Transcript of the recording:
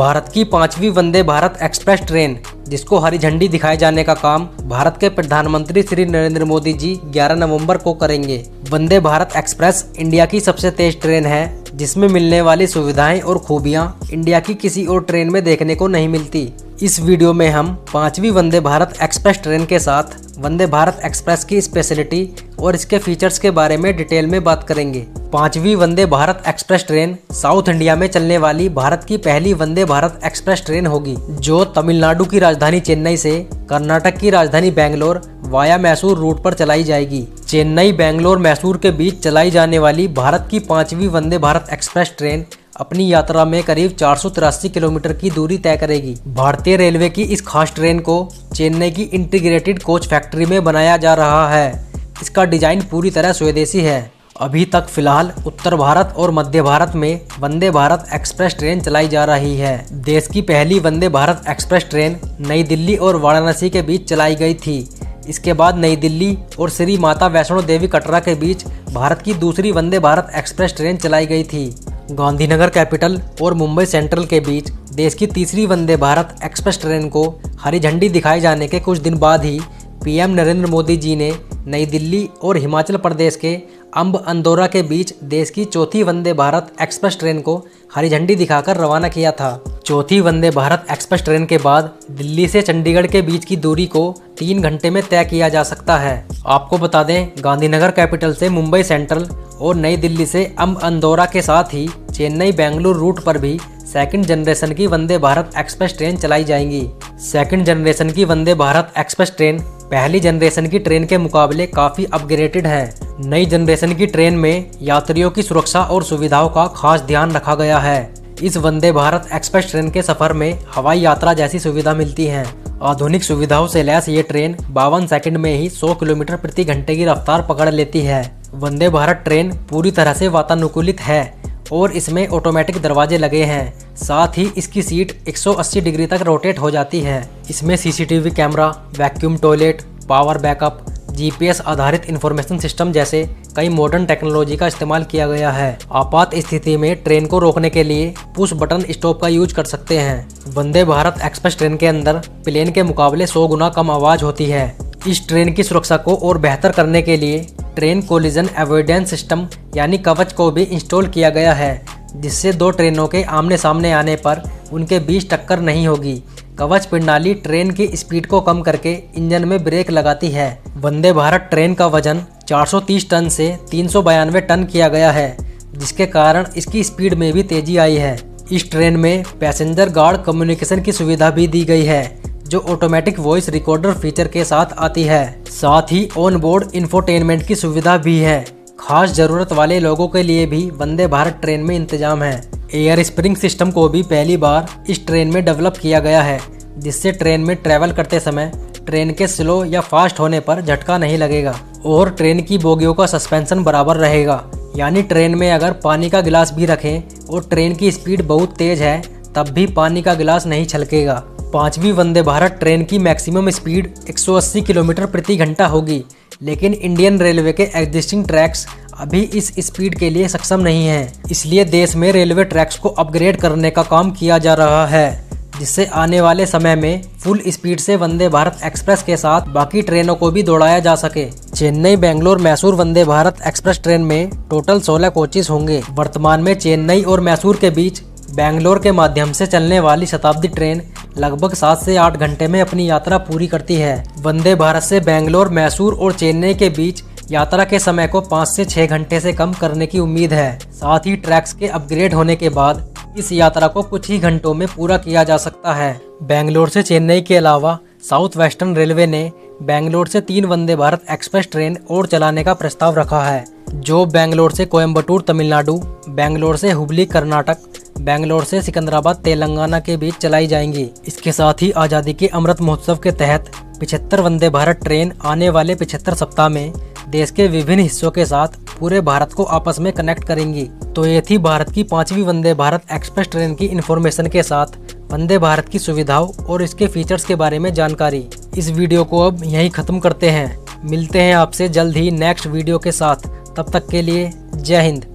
भारत की 5वीं Vande Bharat express train जिसको हरी झंडी दिखाए जाने का काम भारत के प्रधानमंत्री श्री नरेंद्र मोदी जी 11 नवंबर को करेंगे। वंदे भारत एक्सप्रेस इंडिया की सबसे तेज ट्रेन है जिसमें मिलने वाली सुविधाएं और खूबियां इंडिया की किसी और ट्रेन में देखने को नहीं मिलती। इस वीडियो में हम 5वीं वंदे भारत एक्सप्रेस ट्रेन के साथ वंदे भारत एक्सप्रेस की स्पेशलिटी और इसके फीचर्स के बारे में डिटेल में बात करेंगे। 5वीं Vande Bharat express train south India में चलने वाली भारत की पहली वंदे भारत एक्सप्रेस ट्रेन होगी, जो तमिलनाडु की राजधानी चेन्नई से कर्नाटक की राजधानी बैंगलोर वाया मैसूर रूट पर चलाई जाएगी। चेन्नई, बैंगलोर, मैसूर के बीच चलाई जाने वाली भारत की 5वीं वंदे भारत एक्सप्रेस ट्रेन अपनी यात्रा में करीब 483 किलोमीटर की दूरी तय करेगी। भारतीय रेलवे की इस खास ट्रेन को चेन्नई की इंटीग्रेटेड कोच फैक्ट्री में बनाया जा रहा है। इसका डिजाइन पूरी तरह स्वदेशी है। अभी तक फिलहाल उत्तर भारत और मध्य भारत में वंदे भारत एक्सप्रेस ट्रेन चलाई जा रही है। देश की पहली वंदे भारत एक्सप्रेस ट्रेन नई दिल्ली और वाराणसी के बीच चलाई गई थी। इसके बाद नई दिल्ली और श्री माता वैष्णो देवी कटरा के बीच भारत की दूसरी वंदे भारत एक्सप्रेस ट्रेन चलाई गई थी। गांधीनगर कैपिटल और मुंबई सेंट्रल के बीच देश की तीसरी वंदे भारत एक्सप्रेस ट्रेन को हरी झंडी दिखाए जाने के कुछ दिन बाद ही पीएम नरेंद्र मोदी जी ने नई दिल्ली और हिमाचल प्रदेश के अंब अंदौरा के बीच देश की चौथी वंदे भारत एक्सप्रेस ट्रेन को हरी झंडी दिखाकर रवाना किया था। चौथी वंदे भारत एक्सप्रेस ट्रेन के बाद दिल्ली से चंडीगढ़ के बीच की दूरी को 3 घंटे में तय किया जा सकता है। आपको बता दें, गांधीनगर कैपिटल से मुंबई सेंट्रल और नई दिल्ली से अंब अंदौरा के साथ ही चेन्नई बेंगलुरु रूट पर भी सेकंड जनरेशन की वंदे भारत एक्सप्रेस ट्रेन चलाई जाएंगी। सेकंड जनरेशन की वंदे भारत एक्सप्रेस ट्रेन पहली जनरेशन की ट्रेन के मुकाबले काफी अपग्रेडेड है। नई जनरेशन की ट्रेन में यात्रियों की सुरक्षा और सुविधाओं का खास ध्यान रखा गया है। इस वंदे भारत एक्सप्रेस ट्रेन के सफर में हवाई यात्रा जैसी सुविधा मिलती है। आधुनिक सुविधाओं से लैस ये ट्रेन 52 सेकंड में ही 100 किलोमीटर प्रति घंटे की रफ्तार पकड़ लेती है। वंदे भारत ट्रेन पूरी तरह से वातानुकूलित है और इसमें ऑटोमेटिक दरवाजे लगे हैं। साथ ही इसकी सीट 180 डिग्री तक रोटेट हो जाती है। इसमें CCTV camera, vacuum toilet, power backup, GPS आधारित इंफॉर्मेशन सिस्टम जैसे कई मॉडर्न टेक्नोलॉजी का इस्तेमाल किया गया है। आपात स्थिति में ट्रेन को रोकने के लिए पुश बटन स्टॉप का यूज कर सकते हैं। वंदे भारत एक्सप्रेस ट्रेन के अंदर प्लेन के मुकाबले 100 गुना कम आवाज होती है। इस ट्रेन की सुरक्षा को और बेहतर करने के लिए ट्रेन कोलिजन अवॉइडेंस सिस्टम यानी कवच को भी इंस्टॉल किया गया है, जिससे दो ट्रेनों के आमने सामने आने पर उनके बीच टक्कर नहीं होगी। कवच प्रणाली ट्रेन की स्पीड को कम करके इंजन में ब्रेक लगाती है। वंदे भारत ट्रेन का वजन 430 टन से 392 टन किया गया है, जिसके कारण इसकी स्पीड में भी तेजी आई है। इस ट्रेन में पैसेंजर गार्ड कम्युनिकेशन की सुविधा भी दी गई है, जो ऑटोमेटिक वॉइस रिकॉर्डर फीचर के साथ आती है। साथ ही ऑन बोर्ड इंफोटेनमेंट की सुविधा भी है। खास जरूरत वाले लोगों के लिए भी वंदे भारत ट्रेन में इंतजाम है। एयर स्प्रिंग सिस्टम को भी पहली बार इस ट्रेन में डेवलप किया गया है, जिससे ट्रेन में ट्रैवल करते समय ट्रेन के स्लो या फास्ट होने पर झटका नहीं लगेगा और ट्रेन की बोगियों का सस्पेंशन बराबर रहेगा। यानी ट्रेन में अगर पानी का गिलास भी रखें और ट्रेन की स्पीड बहुत तेज है तब भी पानी का गिलास नहीं छलकेगा। 5वीं वंदे भारत ट्रेन की मैक्सिमम स्पीड 180 किलोमीटर प्रति घंटा होगी, लेकिन इंडियन रेलवे के एग्जिस्टिंग ट्रैक्स अभी इस स्पीड के लिए सक्षम नहीं हैं। इसलिए देश में रेलवे ट्रैक्स को अपग्रेड करने का काम किया जा रहा है, जिससे आने वाले समय में फुल स्पीड से वंदे भारत एक्सप्रेस के साथ बाकी ट्रेनों को भी दौड़ाया जा सके। चेन्नई, बेंगलोर, मैसूर वंदे भारत एक्सप्रेस ट्रेन में टोटल 16 कोचेस होंगे। वर्तमान में चेन्नई और मैसूर के बीच बेंगलोर के माध्यम से चलने वाली शताब्दी ट्रेन लगभग 7 से 8 घंटे में अपनी यात्रा पूरी करती है। वंदे भारत से बेंगलोर, मैसूर और चेन्नई के बीच यात्रा के समय को 5 से 6 घंटे से कम करने की उम्मीद है। साथ ही ट्रैक्स के अपग्रेड होने के बाद इस यात्रा को कुछ ही घंटों में पूरा किया जा सकता है। बेंगलोर से चेन्नई के अलावा साउथ वेस्टर्न रेलवे ने बेंगलोर से 3 वंदे भारत एक्सप्रेस ट्रेन और चलाने का प्रस्ताव रखा है, जो बेंगलोर से कोयम्बटूर तमिलनाडु, बेंगलोर से हुबली कर्नाटक, बेंगलोर से सिकंदराबाद तेलंगाना के बीच चलाई जाएंगी। इसके साथ ही आज़ादी के अमृत महोत्सव के तहत 75 वंदे भारत ट्रेन आने वाले 75 सप्ताह में देश के विभिन्न हिस्सों के साथ पूरे भारत को आपस में कनेक्ट करेंगी। तो ये थी भारत की 5वीं वंदे भारत एक्सप्रेस ट्रेन की इन्फॉर्मेशन के साथ वंदे भारत की सुविधाओं और इसके फीचर्स के बारे में जानकारी। इस वीडियो को अब यहीं खत्म करते हैं। मिलते हैं आपसे जल्द ही नेक्स्ट वीडियो के साथ। तब तक के लिए जय हिंद।